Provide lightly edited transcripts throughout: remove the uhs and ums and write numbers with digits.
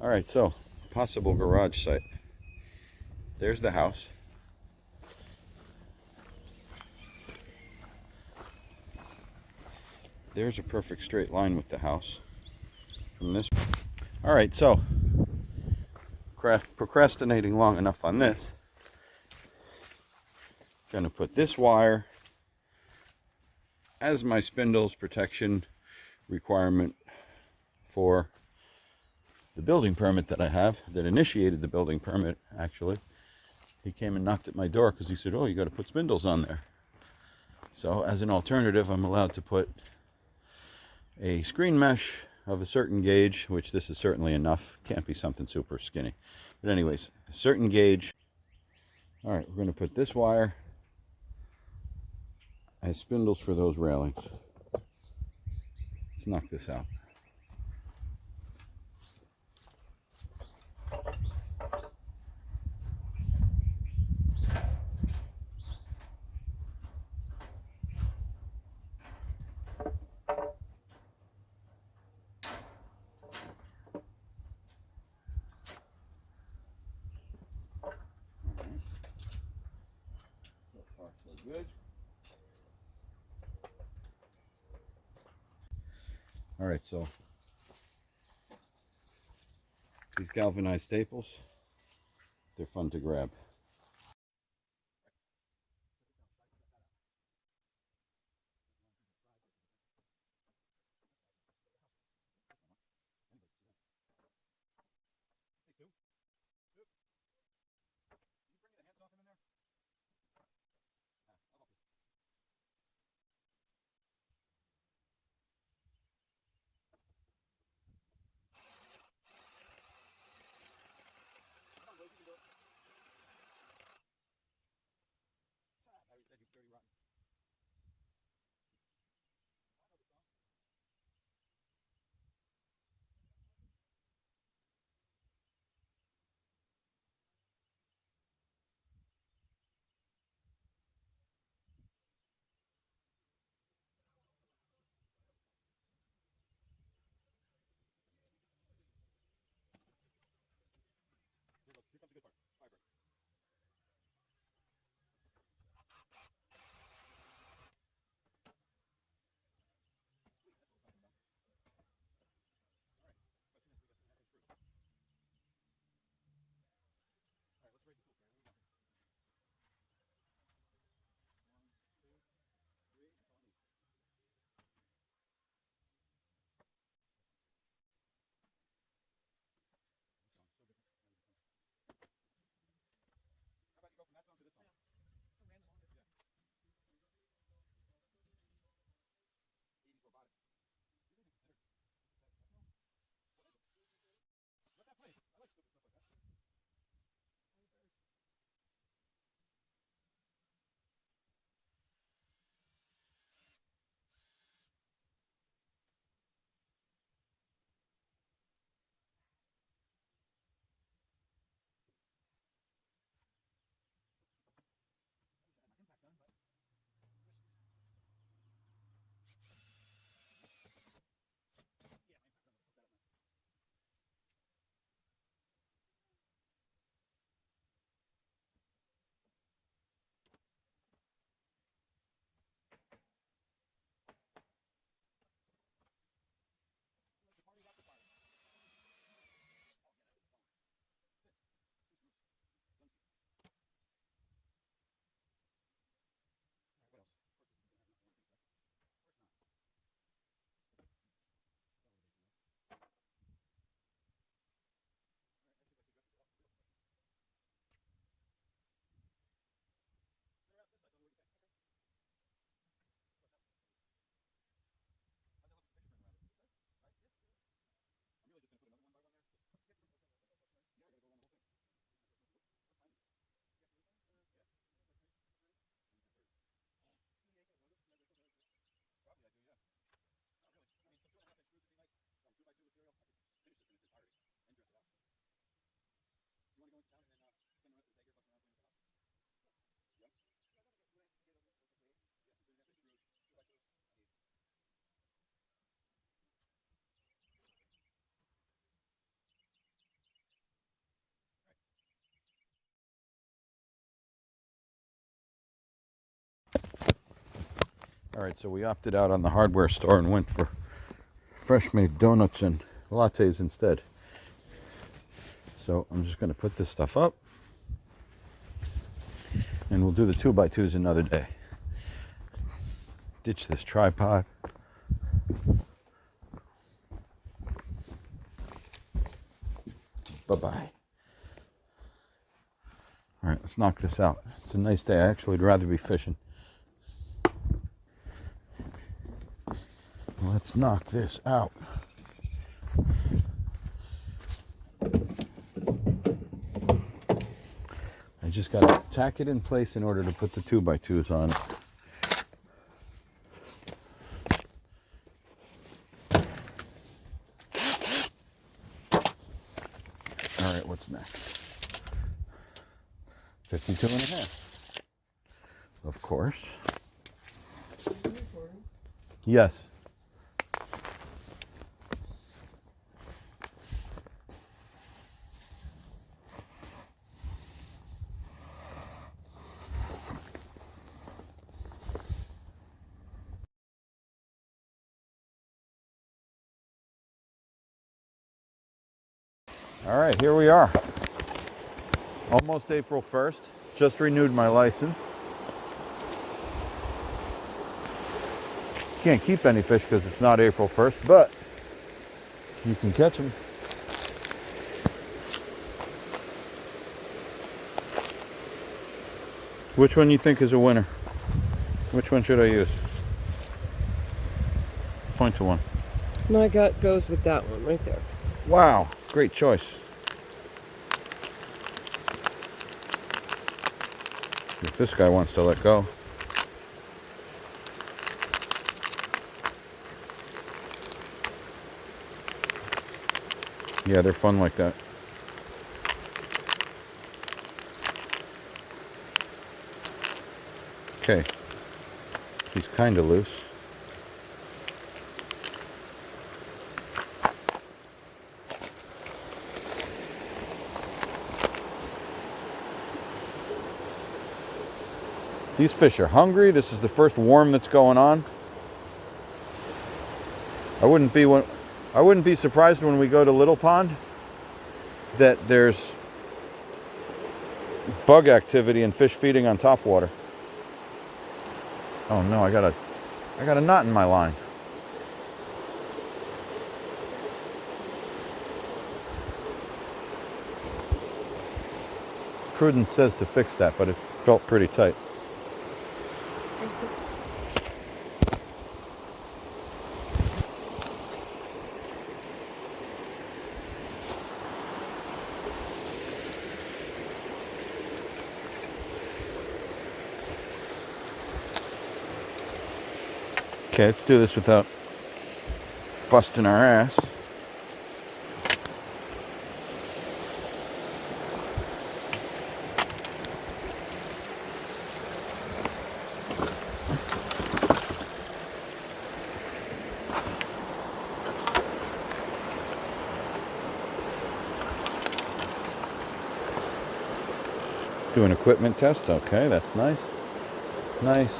All right, so possible garage site. There's the house. There's a perfect straight line with the house from this. All right, so procrastinating long enough on this. Going to put this wire as my spindles protection requirement for the building permit that I have, that initiated the building permit, actually. He came and knocked at my door because he said, oh, you got to put spindles on there. So as an alternative, I'm allowed to put a screen mesh of a certain gauge, which this is certainly enough. Can't be something super skinny. But anyways, a certain gauge. All right, we're going to put this wire as spindles for those railings. Let's knock this out. Good. All right, so these galvanized staples, they're fun to grab. Alright, so we opted out on the hardware store and went for fresh made donuts and lattes instead. So I'm just going to put this stuff up, and we'll do the 2x2s another day. Ditch this tripod. Bye-bye. Alright, let's knock this out. It's a nice day. I actually would rather be fishing. Let's knock this out. I just got to tack it in place in order to put the 2x2s on it. Alright, what's next? 52 and a half. Of course. Yes. All right, here we are. Almost April 1st. Just renewed my license. Can't keep any fish because it's not April 1st, but you can catch them. Which one you think is a winner? Which one should I use? Point to one. My gut goes with that one right there. Wow, great choice. If this guy wants to let go. Yeah, they're fun like that. Okay. He's kind of loose. These fish are hungry. This is the first worm that's going on. I wouldn't be surprised when we go to Little Pond that there's bug activity and fish feeding on top water. Oh no, I got a knot in my line. Prudence says to fix that, but it felt pretty tight. Okay, let's do this without busting our ass. Do an equipment test. Okay, that's nice. Nice.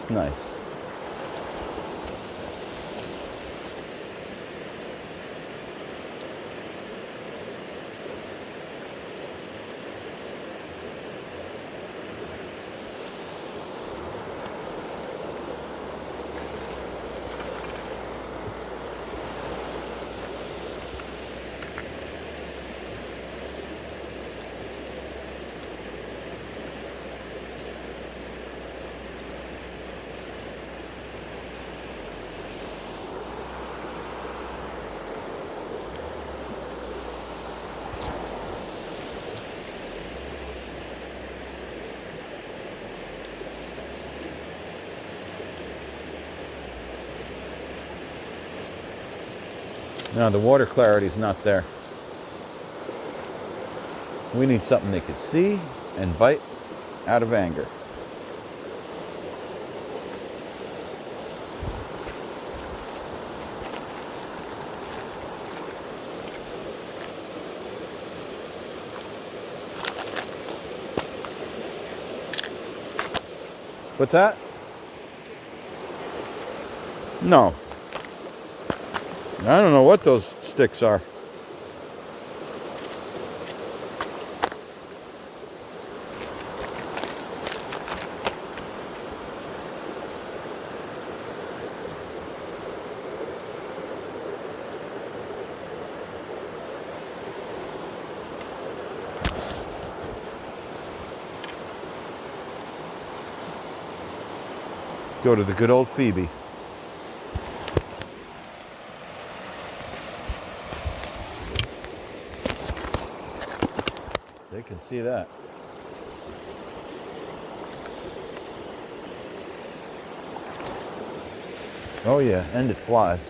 No, the water clarity is not there. We need something they could see and bite out of anger. What's that? No. I don't know what those sticks are. Go to the good old Phoebe. They can see that. Oh yeah, and it flies.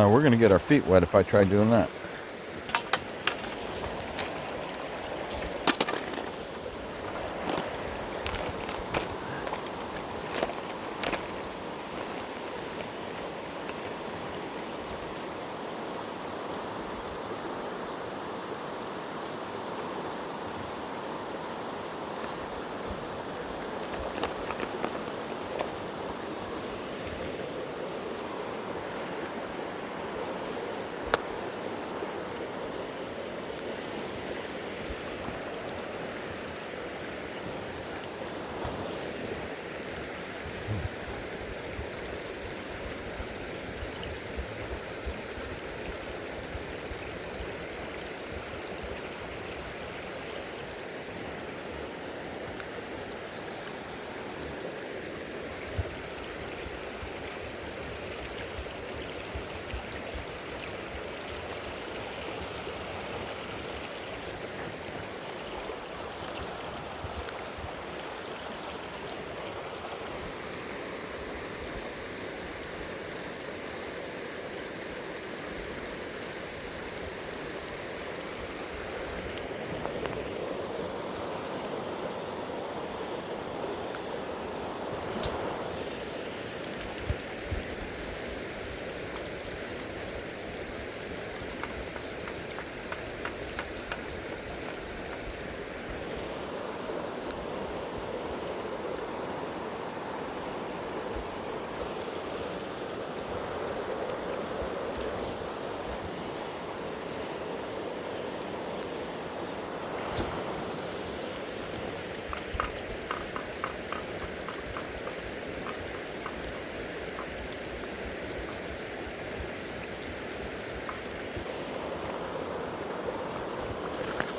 We're gonna get our feet wet if I try doing that.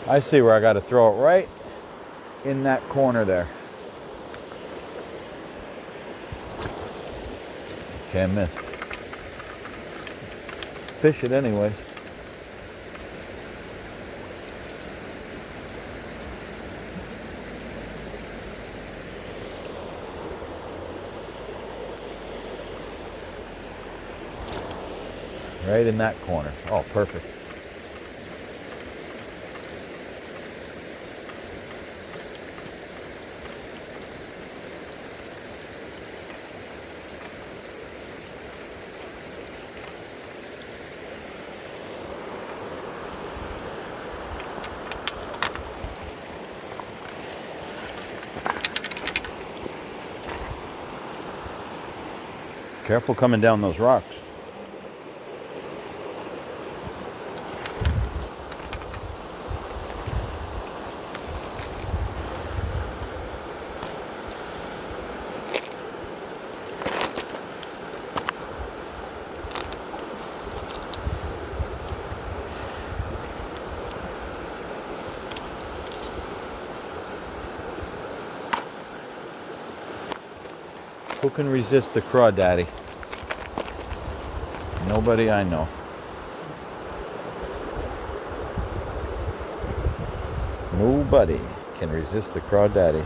I see where I got to throw it right in that corner there. Okay, I missed. Fish it anyways. Right in that corner. Oh, perfect. Careful coming down those rocks. Who can resist the crawdaddy? Nobody I know. Nobody can resist the crawdaddy.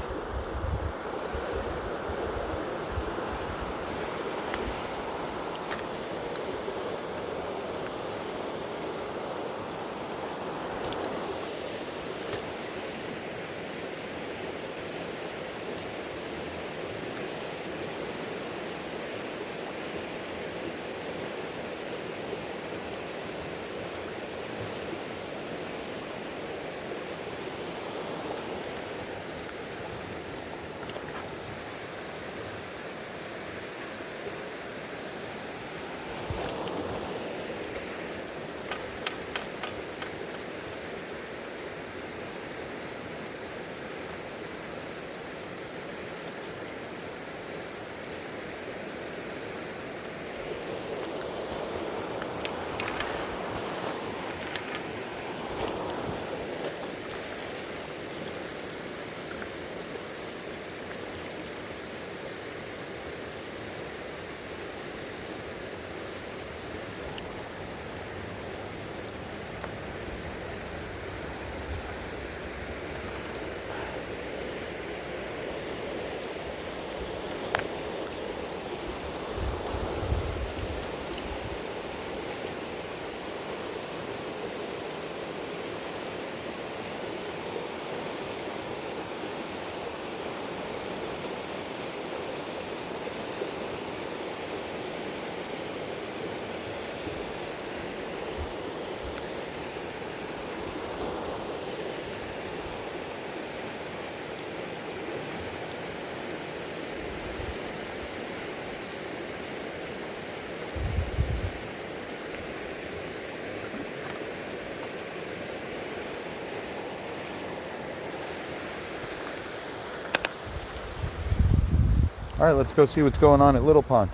All right, let's go see what's going on at Little Pond.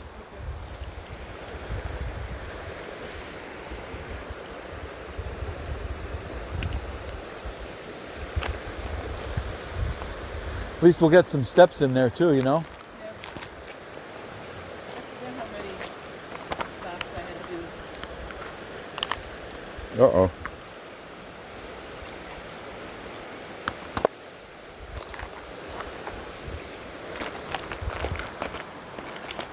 At least we'll get some steps in there too, you know? Yeah. I forget how many laps I had to do. Uh-oh.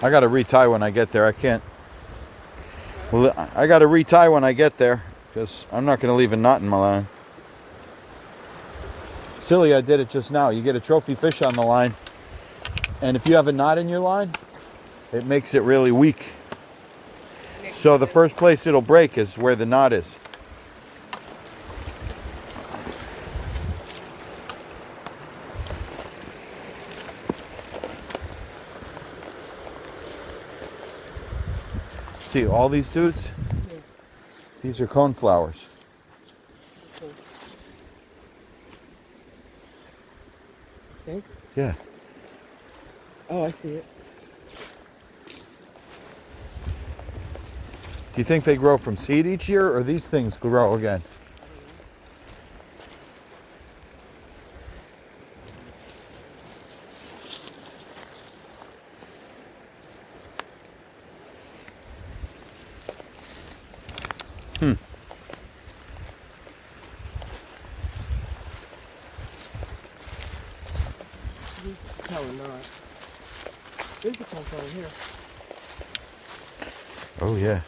I gotta retie when I get there. I can't. Well, I gotta retie when I get there because I'm not gonna leave a knot in my line. Silly, I did it just now. You get a trophy fish on the line, and if you have a knot in your line, it makes it really weak. So the first place it'll break is where the knot is. See all these dudes? Yeah. These are coneflowers. Think? Yeah. Oh, I see it. Do you think they grow from seed each year, or these things grow again? Hmm. No, we're not. There's a campground here. Oh yeah.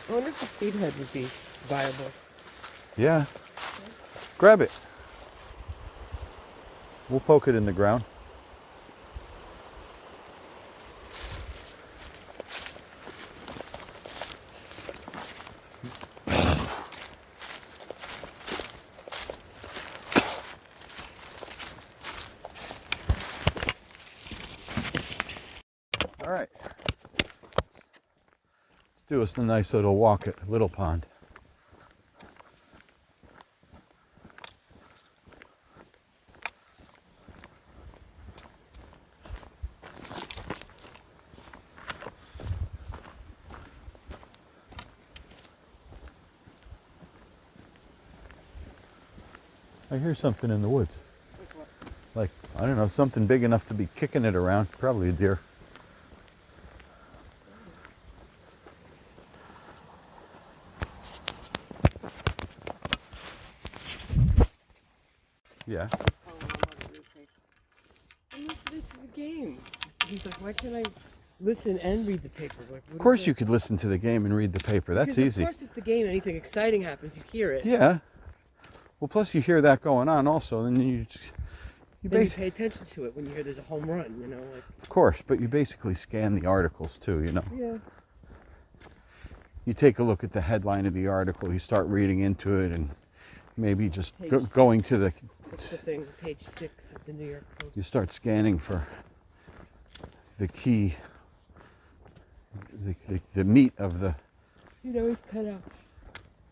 I wonder if the seed head would be viable. Yeah. Grab it. We'll poke it in the ground. All right. Let's do us a nice little walk at Little Pond. I hear something in the woods. Like, I don't know, something big enough to be kicking it around. Probably a deer. Yeah. I'm listening to the game. He's like, why can't I listen and read the paper? Like, Of course you could listen to the game and read the paper. That's because easy. Of course, if the game, anything exciting happens, you hear it. Yeah. Well, plus you hear that going on also, then you Then you pay attention to it when you hear there's a home run, you know, like. Of course, but you basically scan the articles too, you know. Yeah. You take a look at the headline of the article, you start reading into it, and maybe just Page going to the. What's the thing? Page 6 of the New York Post. You start scanning for the key, the meat of the. He'd always cut out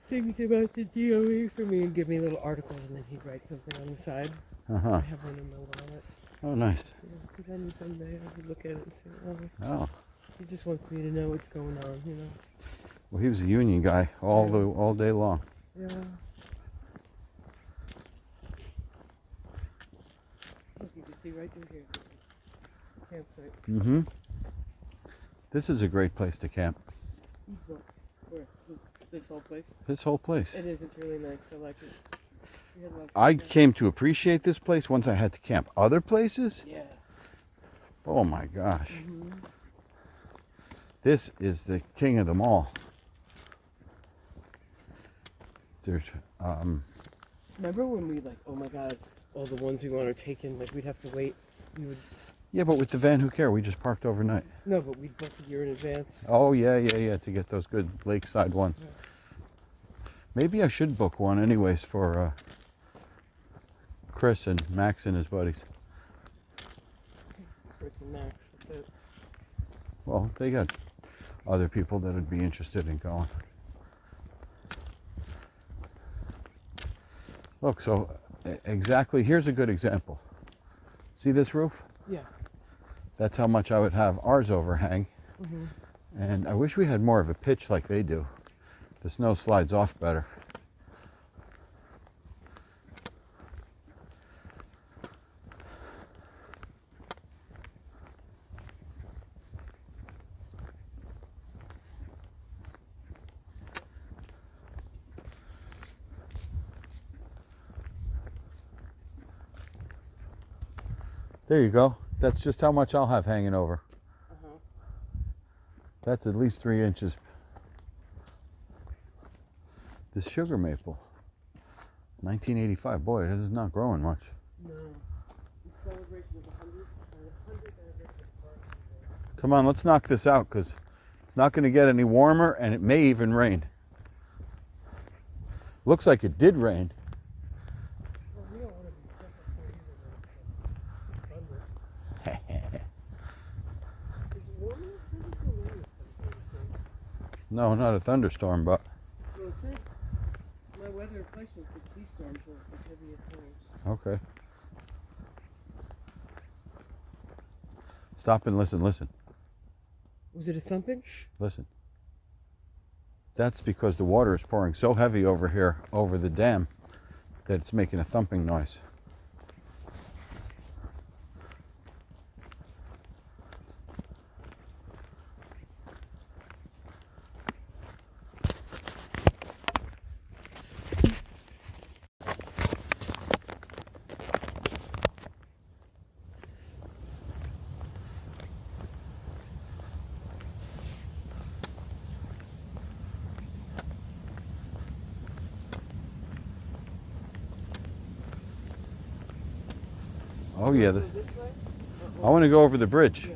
things about the DOE for me and give me little articles, and then he'd write something on the side. I have one in my wallet. Oh, nice. Because I knew someday I would look at it and say, Oh. He just wants me to know what's going on, you know. Well, he was a union guy all day long. Yeah. Look, you can see right through here. Campsite. Mm-hmm. This is a great place to camp. Where? This whole place? This whole place. It is. It's really nice. I like it. I came to appreciate this place once I had to camp. Other places? Yeah. Oh my gosh. This is the king of them all. There's, Remember when we oh my God, all the ones we wanted taken, we'd have to wait. We would. Yeah, but with the van, who cares? We just parked overnight. No, but we'd book a year in advance. Oh, yeah, to get those good lakeside ones. Yeah. Maybe I should book one anyways for Chris and Max and his buddies. Chris and Max, that's it. Well, they got other people that would be interested in going. Look, so exactly, here's a good example. See this roof? Yeah. That's how much I would have ours overhang. And I wish we had more of a pitch like they do. The snow slides off better. There you go. That's just how much I'll have hanging over. That's at least 3 inches. This sugar maple, 1985. Boy, this is not growing much. No. Celebration of 100 anniversary. Come on, let's knock this out because it's not going to get any warmer and it may even rain. Looks like it did rain. Well, we don't want to be stuck up there either. Thunder. Is it warm enough? Doesn't feel warm enough. No, not a thunderstorm, but Well, it said, my weather reflection said sea storms, so it's like heavy at times. okay. Stop and listen. Was it a thumping? Listen. That's because the water is pouring so heavy over here, over the dam, that it's making a thumping noise. Oh yeah, Go this way? I want to go over the bridge. Yeah.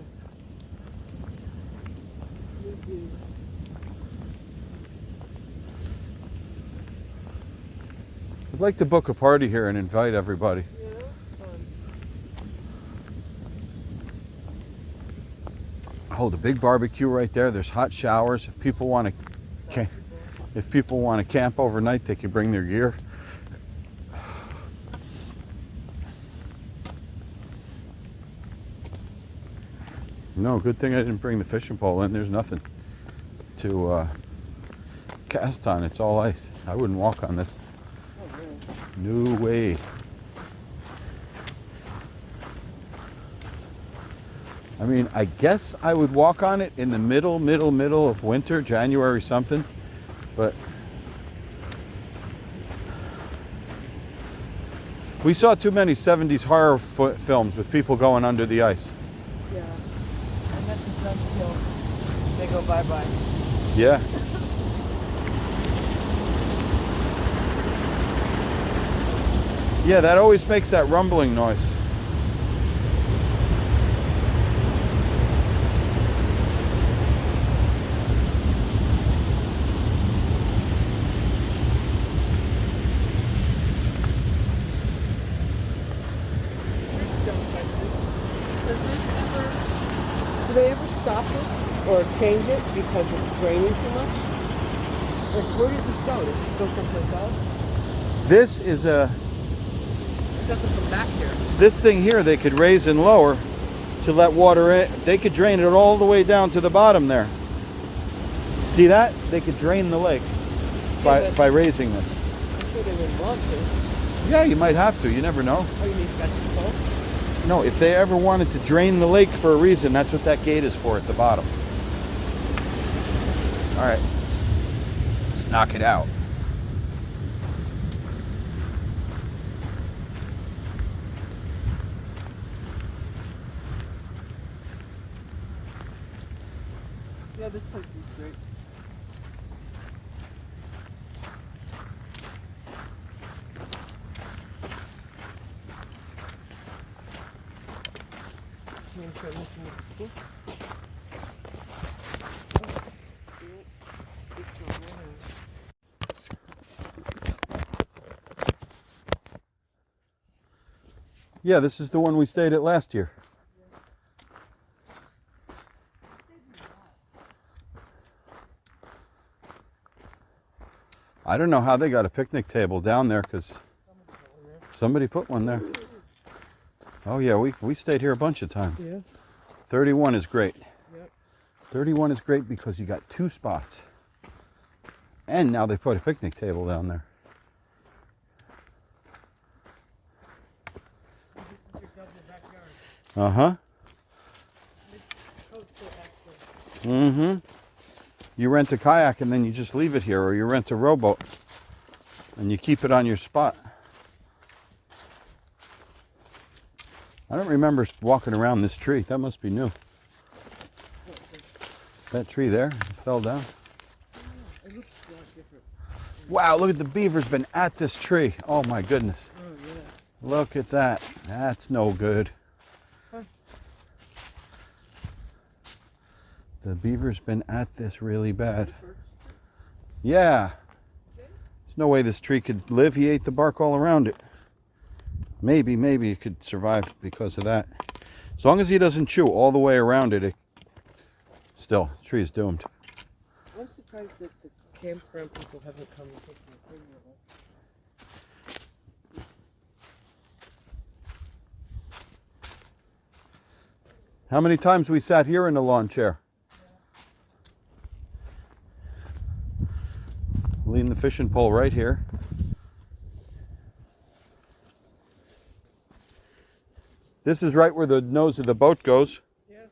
Maybe. I'd like to book a party here and invite everybody. Yeah, fun. Hold a big barbecue right there. There's hot showers. If people want to, camp overnight, they can bring their gear. No, good thing I didn't bring the fishing pole in. There's nothing to cast on. It's all ice. I wouldn't walk on this. Oh, man. No way. I mean, I guess I would walk on it in the middle of winter, January something, but we saw too many 70s horror films with people going under the ice. Yeah. And that's a done kill. They go bye-bye. Yeah. Yeah, that always makes that rumbling noise. Do they ever stop it or change it because it's raining too much? Like, where does it go? Does it go someplace else? This is a It doesn't come back here. this thing here they could raise and lower to let water in. They could drain it all the way down to the bottom there. See that? They could drain the lake by raising this. I'm sure they wouldn't want to. Yeah, you might have to. You never know. Oh, you mean that's too cold? No, if they ever wanted to drain the lake for a reason, that's what that gate is for at the bottom. All right, let's knock it out. Yeah, this place is great. You want to try missing with the school? Yeah, this is the one we stayed at last year. I don't know how they got a picnic table down there because somebody put one there. Oh yeah, we stayed here a bunch of times. Yeah. 31 is great. Yep. 31 is great because you got 2 spots. And now they put a picnic table down there. This is your double backyard. Uh-huh. Mm-hmm. You rent a kayak and then you just leave it here, or you rent a rowboat and you keep it on your spot. I don't remember walking around this tree. That must be new. That tree there, it fell down. It looks a lot different. Wow, look at the beaver's been at this tree. Oh my goodness. Oh, yeah. Look at that. That's no good. Huh. The beaver's been at this really bad. Yeah. There's no way this tree could live. He ate the bark all around it. Maybe it could survive because of that. As long as he doesn't chew all the way around it, still, the tree is doomed. I'm surprised that the campground people haven't come and taken a picture of it. How many times we sat here in the lawn chair? Lean the fishing pole right here. This is right where the nose of the boat goes. Yeah.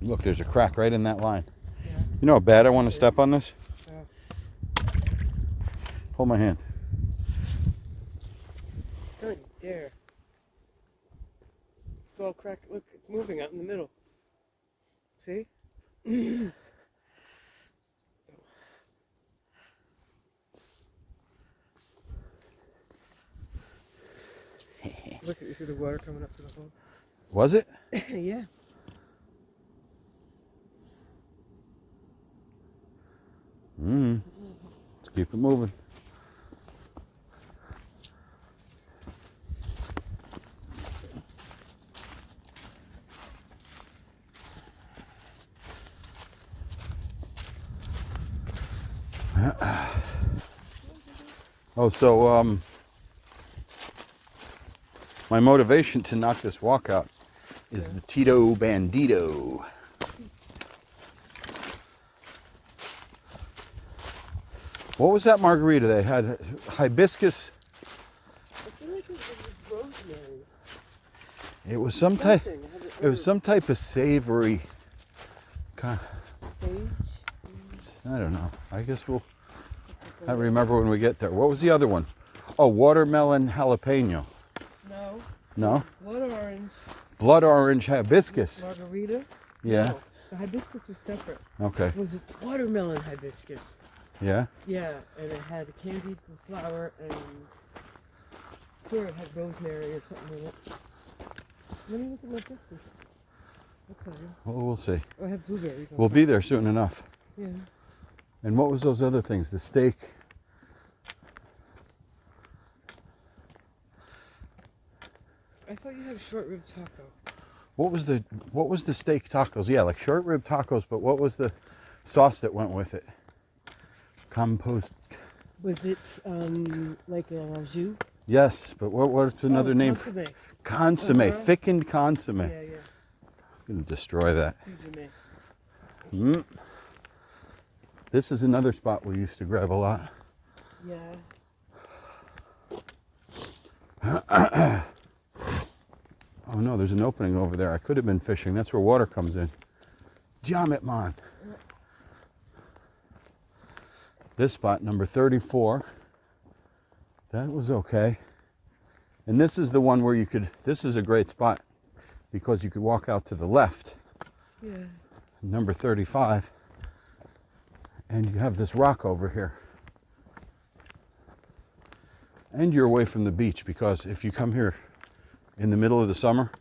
Look, there's a crack right in that line. Yeah. You know how bad I want to step on this? Yeah. Hold my hand. Don't you dare. It's all cracked. Look, it's moving out in the middle. See? Look, you see the water coming up to the hole? Was it? Yeah. Let's keep it moving. Oh, so my motivation to knock this walk out is the Tito Bandito. What was that margarita they had? Hibiscus. I feel like it was rosemary. It was some type. It was some type of savory. Sage? I don't know. I guess we'll. I remember when we get there. What was the other one? Oh, watermelon jalapeno. No. No. Blood orange. Blood orange hibiscus. Margarita? Yeah. No, the hibiscus was separate. Okay. It was watermelon hibiscus. Yeah. Yeah, and it had candied flower and sort of had rosemary or something in it. Let me look at my pictures. I'll tell you. Well, we'll see. Oh, I have blueberries. We'll be there soon enough. Yeah. And what was those other things? The steak. I thought you had a short rib taco. What was the steak tacos? Yeah, like short rib tacos, but what was the sauce that went with it? Compost. Was it like a jus? Yes, but what's another name? Consommé. Consomme, Uh-huh. thickened consomme. Yeah, yeah. I'm gonna destroy that. Consommé. This is another spot we used to grab a lot. Yeah. Oh no, there's an opening over there. I could have been fishing. That's where water comes in. Jamit man. This spot, number 34. That was okay. And this is the one where you could, this is a great spot because you could walk out to the left. Yeah. Number 35. And you have this rock over here. And you're away from the beach because if you come here in the middle of the summer,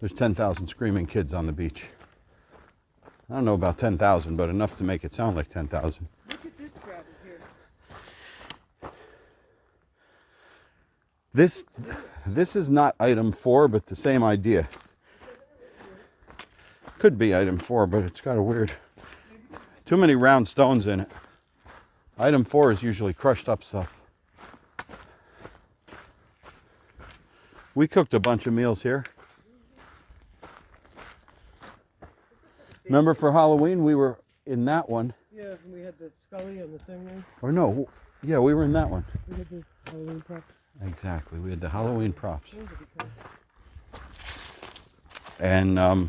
there's 10,000 screaming kids on the beach. I don't know about 10,000, but enough to make it sound like 10,000. Look at this gravel here. This is not item 4, but the same idea. Could be item 4, but it's got a weird, too many round stones in it. Item 4 is usually crushed up stuff. We cooked a bunch of meals here. Remember for Halloween we were in that one. Yeah, and we had the Scully and the thing there. Or no, yeah, we were in that one. We had the Halloween props. Exactly, we had the Halloween props. Those would be cool. And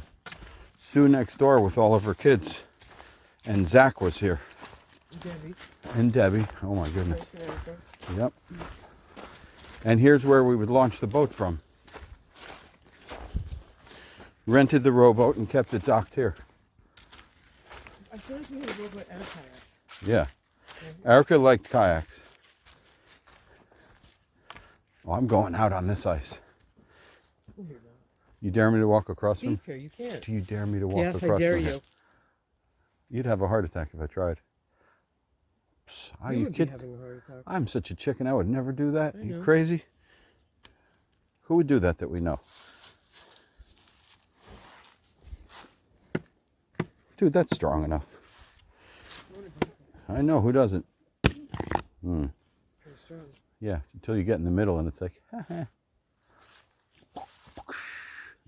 Sue next door with all of her kids. And Zach was here. Debbie. And Debbie. Oh my goodness. Nice and everything. Yep. And here's where we would launch the boat from. Rented the rowboat and kept it docked here. I feel like we had a rowboat and a kayak. Yeah. Erica liked kayaks. Oh, I'm going out on this ice. Oh, here now. You dare me to walk across from? Deep here, you can't. Do you dare me to walk Yes, across I dare from you. here? You'd have a heart attack if I tried. Are You you would be kidding? having a heart attack. I'm such a chicken. I would never do that. I Are you know. crazy? Who would do that we know? Dude, that's strong enough. I know, who doesn't? Pretty strong. Yeah, until you get in the middle and it's like,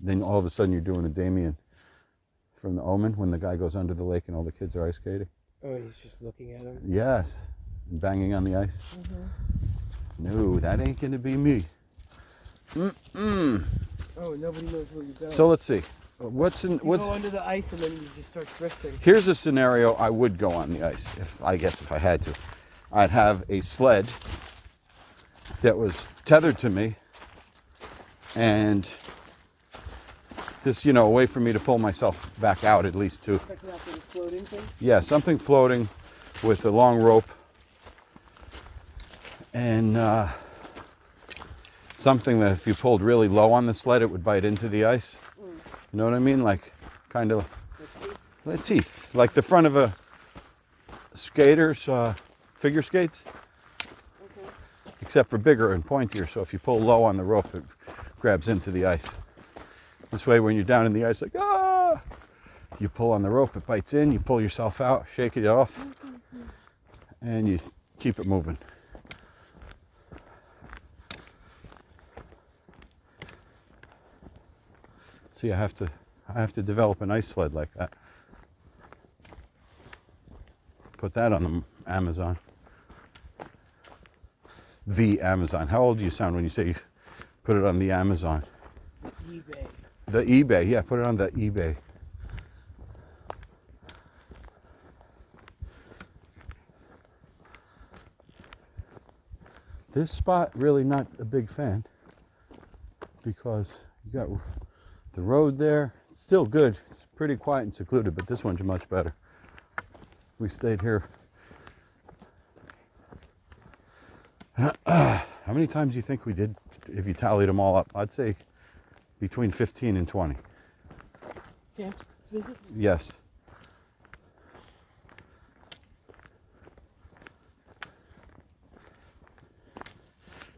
then all of a sudden you're doing a Damien from The Omen when the guy goes under the lake and all the kids are ice skating. Oh, he's just looking at him. Yes, and banging on the ice. No, that ain't gonna be me. Oh, nobody knows where you're going. So let's see. What's you go under the ice and then you just start drifting. Here's a scenario I would go on the ice, if I had to. I'd have a sled that was tethered to me, and Just, you know, a way for me to pull myself back out at least too. Like that little floating thing? Yeah, something floating with a long rope. And something that if you pulled really low on the sled, it would bite into the ice. You know what I mean? Like, kind of like teeth. Like the front of a skater's figure skates. Okay. Except for bigger and pointier. So if you pull low on the rope, it grabs into the ice. This way, when you're down in the ice, like, ah! You pull on the rope, it bites in, you pull yourself out, shake it off, and you keep it moving. See, I have to develop an ice sled like that. Put that on the Amazon. The Amazon. How old do you sound when you say you put it on the Amazon? eBay. The eBay, yeah, put it on the eBay. This spot, really not a big fan because you got the road there. It's still good. It's pretty quiet and secluded, but this one's much better. We stayed here. How many times do you think we did, if you tallied them all up? I'd say between 15 and 20. Camp visits? Yes.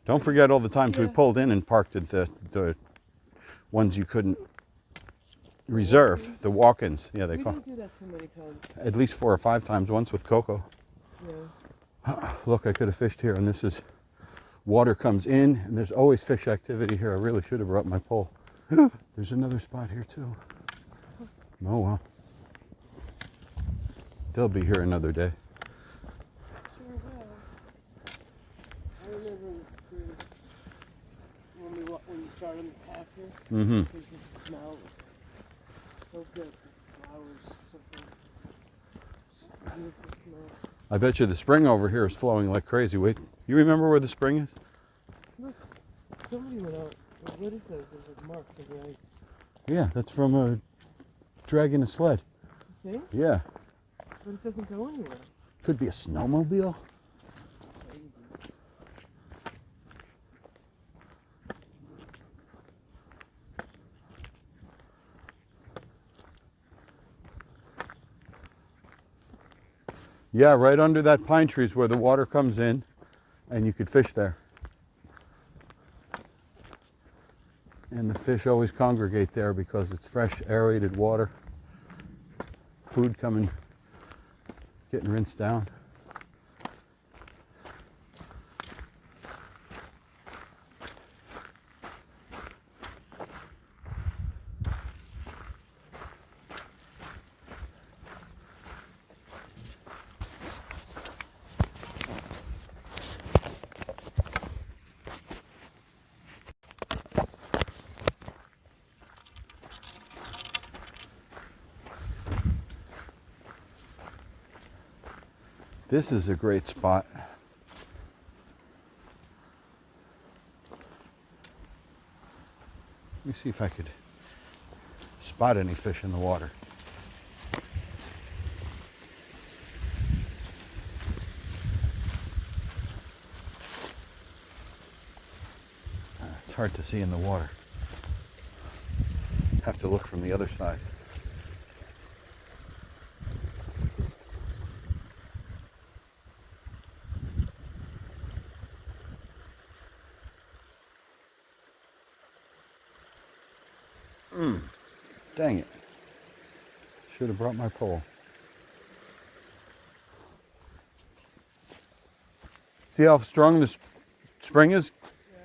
Don't forget all the times we pulled in and parked at the ones you couldn't reserve, the walk-ins. Yeah, they We call. didn't do that too many times. At least 4 or 5 times, once with Coco. Yeah. Look, I could have fished here, and this is, water comes in, and there's always fish activity here. I really should have brought my pole. There's another spot here, too. Oh, well. They'll be here another day. Sure will. I remember in the spring when you start on the path here, Mm-hmm. there's this smell. So good. The flowers, something. Just a beautiful smell. I bet you the spring over here is flowing like crazy. Wait, you remember where the spring is? Look, somebody went out. What is that? There's like marks of the ice. Yeah, that's from dragging a sled. You think? Yeah. But it doesn't go anywhere. Could be a snowmobile. Crazy. Yeah, right under that pine tree is where the water comes in, and you could fish there. And the fish always congregate there because it's fresh, aerated water. Food coming, getting rinsed down. This is a great spot. Let me see if I could spot any fish in the water. It's hard to see in the water. Have to look from the other side. Dang it. Should have brought my pole. See how strong this spring is? Yeah.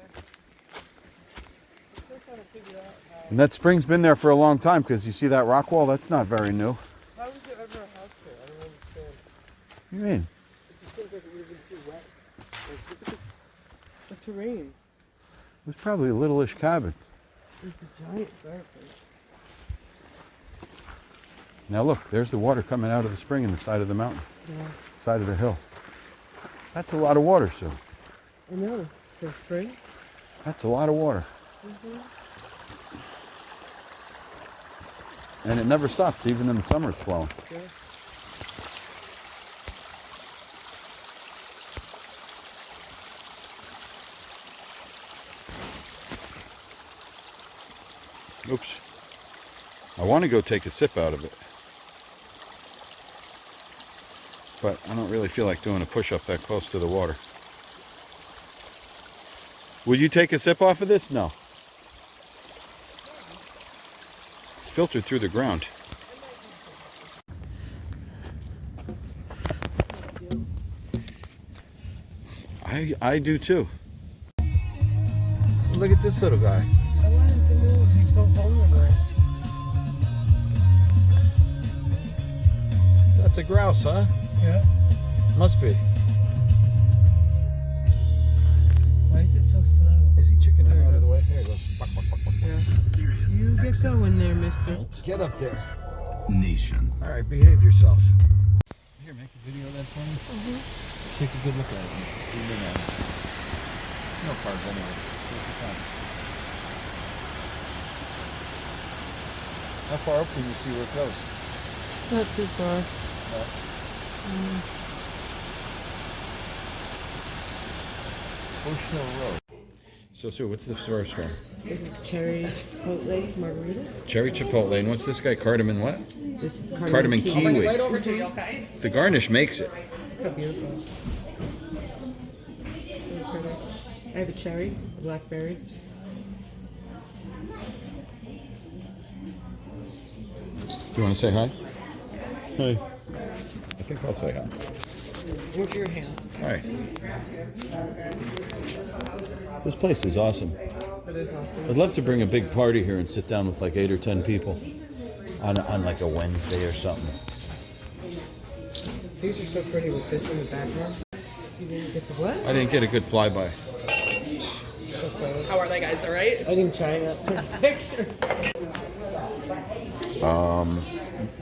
I'm still trying to figure out how. And that spring's been there for a long time because you see that rock wall? That's not very new. How was there ever a house there? I don't understand. What do you mean? It just seems like it would have been too wet. Like, look at the terrain. It was probably a littleish cabin. There's a giant fireplace. Now look, there's the water coming out of the spring in the side of the mountain, Yeah. side of the hill. That's a lot of water, Sue. I know. For spring? That's a lot of water. Mm-hmm. And it never stops. Even in the summer it's flowing. Yeah. Oops. I want to go take a sip out of it. But I don't really feel like doing a push-up that close to the water. Will you take a sip off of this? No. It's filtered through the ground. I do too. Look at this little guy. I want him to move. He's so vulnerable. That's a grouse, huh? Yeah. Must be. Why is it so slow? Is he chickening out of the way? Here you go. Yeah. Serious. You get going there, mister. Get up there. Nation. All right, behave yourself. Here, make a video of that for me. Take a good look at it. Zoom in on it. No cards anyway. Take your time. How far up can you see where it goes? Not too far. No. Bush Hill Road. So, Sue, what's the first one? This is cherry chipotle margarita. Cherry chipotle. And what's this guy? Cardamom what? This is Cardamom kiwi. kiwi. Right over to you, okay? The garnish makes it. Look how beautiful. Really pretty. I have a cherry, a blackberry. Do you want to say hi? Hi. I think I'll say hi. Where's your hand? All right. This place is awesome. That is awesome. I'd love to bring a big party here and sit down with like 8 or 10 people on like a Wednesday or something. These are so pretty with this in the background. You didn't get the what? I didn't get a good flyby. So sorry. How are they, guys? All right? I didn't try to take pictures.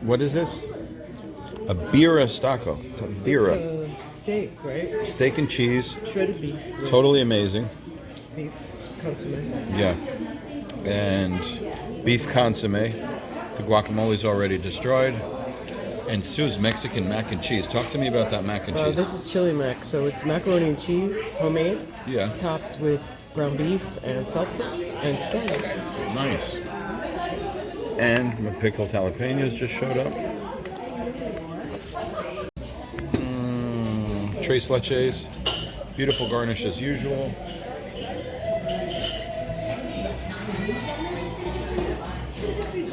What is this? A birra stacco. It's a birra. Steak, right? Steak and cheese. Shredded beef. Totally amazing. Beef consomme. Yeah. And beef consomme. The guacamole's already destroyed. And Sue's Mexican mac and cheese. Talk to me about that mac and cheese. This is chili mac, so it's macaroni and cheese, homemade, Yeah. topped with ground beef and salsa and scallions. Nice. And my pickled jalapenos just showed up. Tres leches. Beautiful garnish as usual.